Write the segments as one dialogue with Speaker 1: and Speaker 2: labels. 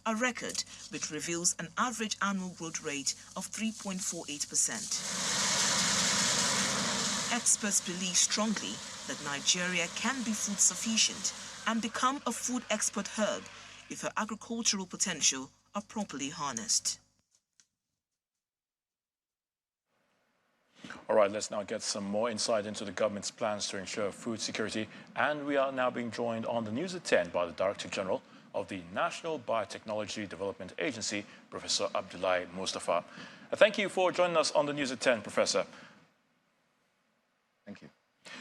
Speaker 1: a record which reveals an average annual growth rate of 3.48%. Experts believe strongly that Nigeria can be food sufficient and become a food export hub if her agricultural potential are properly harnessed.
Speaker 2: All right, let's now get some more insight into the government's plans to ensure food security. And we are now being joined on the News at 10 by the Director General of the National Biotechnology Development Agency, Professor Abdullahi Mustapha. Thank you for joining us on the News at 10, Professor.
Speaker 3: Thank you.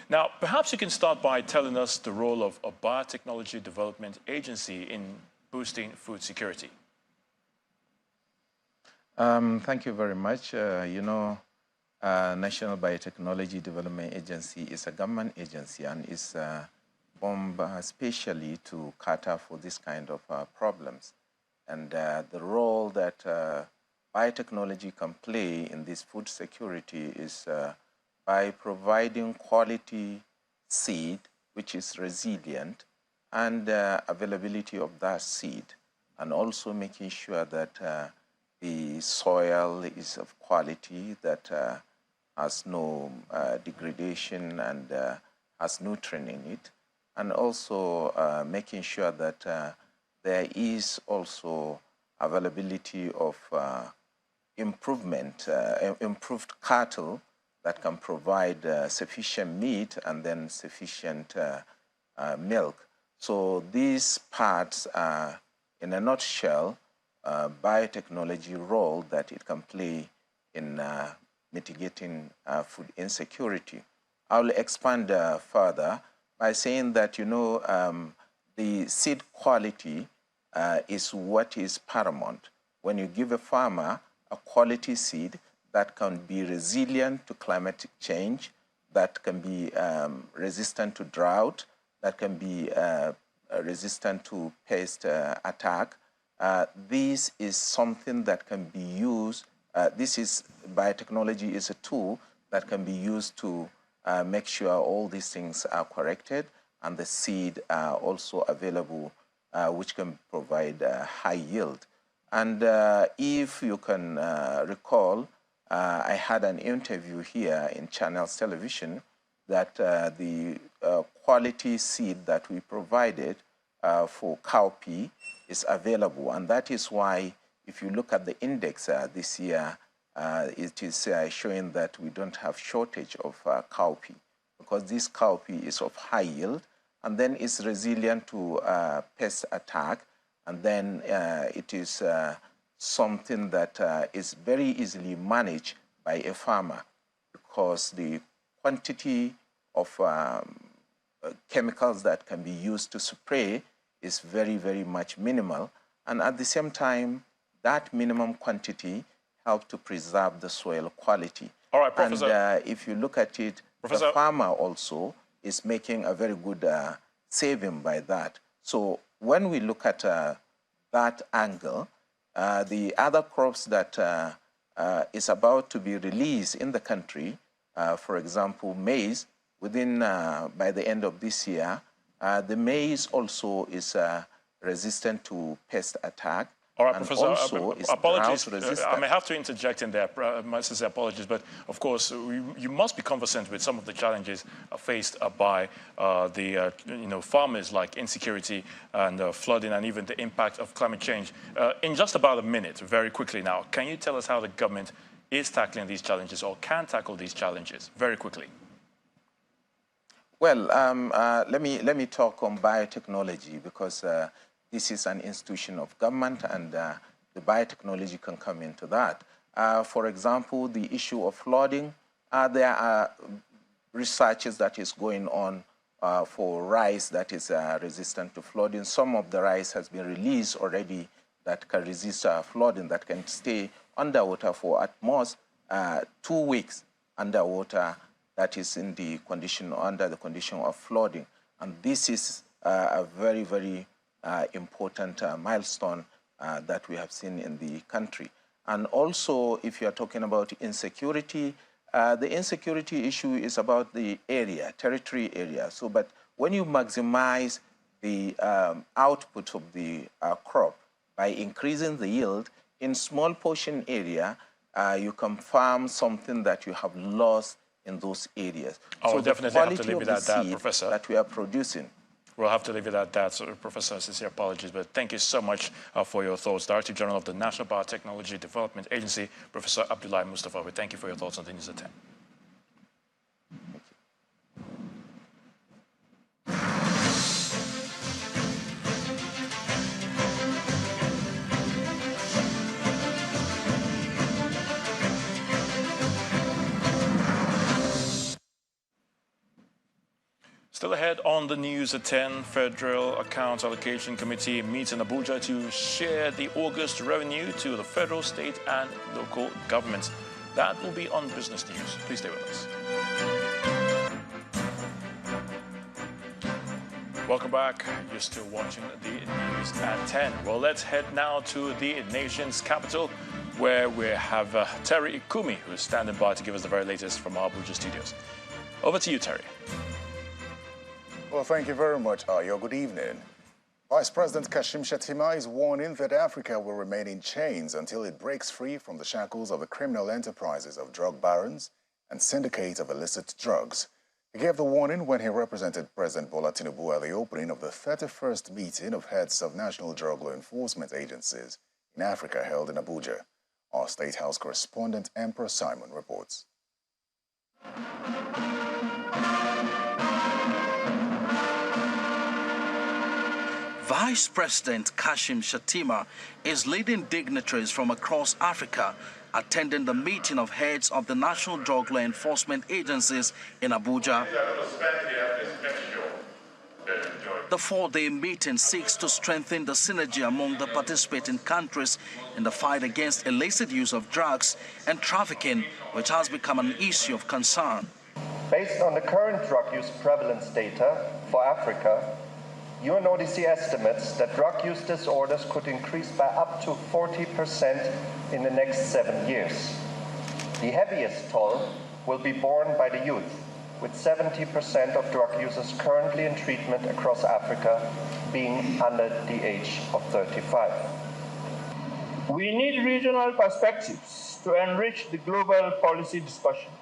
Speaker 2: Now, perhaps you can start by telling us the role of a biotechnology development agency in boosting food security.
Speaker 3: Thank you very much. National Biotechnology Development Agency is a government agency and is formed specially to cater for this kind of problems. And the role that biotechnology can play in this food security is by providing quality seed, which is resilient, and availability of that seed, and also making sure that the soil is of quality, that has no degradation and has nutrient in it, and also making sure that there is also availability of improved cattle that can provide sufficient meat and then sufficient milk. So these parts are, in a nutshell, biotechnology role that it can play in mitigating food insecurity. I'll expand further by saying that, the seed quality is what is paramount. When you give a farmer a quality seed that can be resilient to climatic change, that can be resistant to drought, that can be resistant to pest attack, this is something that can be used. Biotechnology is a tool that can be used to make sure all these things are corrected and the seed are also available, which can provide high yield. And if you can recall, I had an interview here in Channels Television that the quality seed that we provided for cowpea is available. And that is why, if you look at the index this year, it is showing that we don't have shortage of cowpea, because this cowpea is of high yield and then is resilient to pest attack. And then it is something that is very easily managed by a farmer, because the quantity of chemicals that can be used to spray is very, very much minimal. And at the same time, that minimum quantity helps to preserve the soil quality.
Speaker 2: All right, Professor.
Speaker 3: And if you look at it,
Speaker 2: Professor,
Speaker 3: the farmer also is making a very good saving by that. So when we look at that angle, the other crops that is about to be released in the country, for example, maize, within by the end of this year, the maize also is resistant to pest attack.
Speaker 2: All right, Professor, apologies. I may have to interject in there, my sincere apologies, but of course, you must be conversant with some of the challenges faced by the farmers, like insecurity and flooding, and even the impact of climate change. In just about a minute, very quickly now, can you tell us how the government is tackling these challenges or can tackle these challenges very quickly?
Speaker 3: Well, let me talk on biotechnology, because this is an institution of government, and the biotechnology can come into that. For example, the issue of flooding, there are researches that is going on for rice that is resistant to flooding. Some of the rice has been released already that can resist flooding, that can stay underwater for at most 2 weeks underwater, that is in the condition, under the condition of flooding. And this is a very, very important milestone that we have seen in the country. And also, if you are talking about insecurity, the insecurity issue is about the area, territory area. So, but when you maximize the output of the crop, by increasing the yield in small portion area, you can farm something that you have lost in those areas.
Speaker 2: Oh,
Speaker 3: so
Speaker 2: definitely have to leave it at that, Professor.
Speaker 3: That we are producing.
Speaker 2: We'll have to leave it at that, so Professor. Sincere apologies, but thank you so much for your thoughts. Director General of the National Biotechnology Development Agency, Professor Abdullahi Mustapha. We thank you for your thoughts on the News at 10. Still ahead on the News at 10, Federal Accounts Allocation Committee meets in Abuja to share the August revenue to the federal, state and local governments. That will be on Business News. Please stay with us. Welcome back. You're still watching the News at 10. Well, let's head now to the nation's capital, where we have Terry Ikumi, who is standing by to give us the very latest from our Abuja studios. Over to you, Terry.
Speaker 4: Well, thank you very much, Ayo. Good evening. Vice President Kashim Shettima is warning that Africa will remain in chains until it breaks free from the shackles of the criminal enterprises of drug barons and syndicates of illicit drugs. He gave the warning when he represented President Bola Tinubu at the opening of the 31st meeting of heads of national drug law enforcement agencies in Africa held in Abuja. Our State House correspondent, Emperor Simon, reports.
Speaker 5: Vice President Kashim Shettima is leading dignitaries from across Africa attending the meeting of heads of the national drug law enforcement agencies in Abuja. The four-day meeting seeks to strengthen the synergy among the participating countries in the fight against illicit use of drugs and trafficking, which has become an issue of concern.
Speaker 6: Based on the current drug use prevalence data for Africa, UNODC estimates that drug use disorders could increase by up to 40% in the next 7 years. The heaviest toll will be borne by the youth, with 70% of drug users currently in treatment across Africa being under the age of 35.
Speaker 7: We need regional perspectives to enrich the global policy discussion.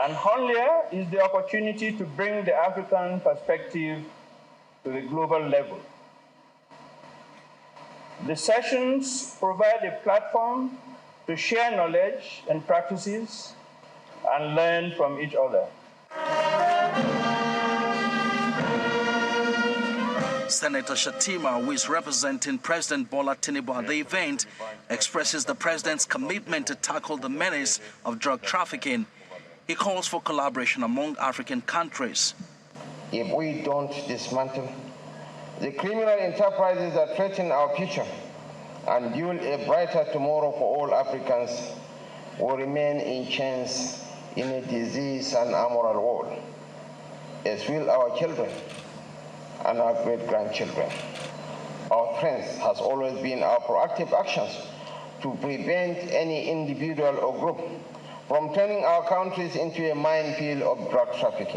Speaker 7: And Honlia is the opportunity to bring the African perspective to the global level. The sessions provide a platform to share knowledge and practices and learn from each other.
Speaker 5: Senator Shettima, who is representing President Bola Tinubu at the event, expresses the president's commitment to tackle the menace of drug trafficking. He calls for collaboration among African countries.
Speaker 8: If we don't dismantle the criminal enterprises that threaten our future and build a brighter tomorrow for all Africans, will remain in chains in a disease and amoral world, as will our children and our great-grandchildren. Our strength has always been our proactive actions to prevent any individual or group from turning our countries into a minefield of drug trafficking.